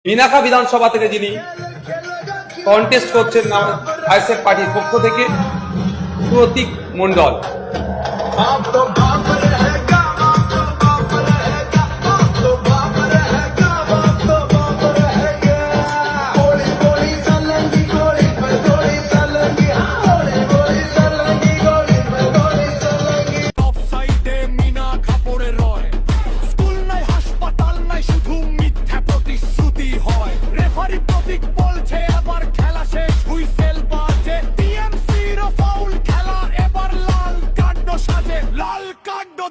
মিনাখা বিধানসভা থেকে যিনি কন্টেস্ট করছেন আইএসএফ পার্টির পক্ষ থেকে প্রতীক মণ্ডল।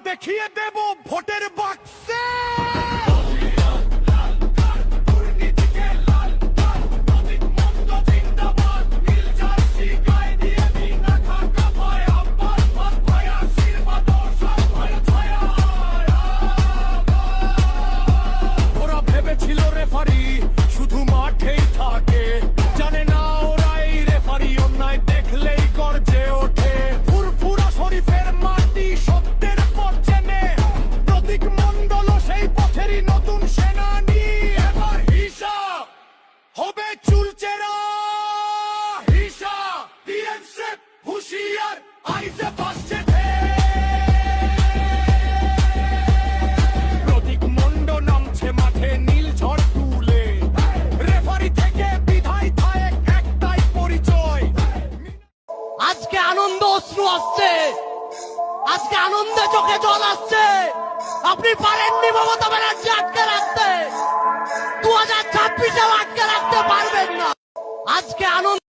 দেখিয়ে দেব ভোটের বাক্সে ওরা ভেবেছিল রেফারি শুধু মাঠেই থাকে, জানে না ওরা এই রেফারি অন্যায় দেখলেই গর্জে ওঠে। ফুরফুরা শরীফের মাটি সত্যের পথ চেনে, প্রতীক মণ্ডল সেই পথেরই নতুন সেনানি। এবার হিসাব হবে চুলচেরা, হিসাব টিএমসি হুঁশিয়ার, আইসে পাচ্ছে প্রতীক মণ্ডল নামছে মাঠে নীল ঝড় তুলে, রেফারি থেকে বিধায় থাক একটাই পরিচয়। আজকে আনন্দ অশ্রু আসছে, আজকে আনন্দে চোখে জল আসছে। আপনি পারেননি মমতা ব্যানার্জি আটকে রাখতে, 2026-এও আটকে রাখতে পারবেন না। আজকে আনন্দ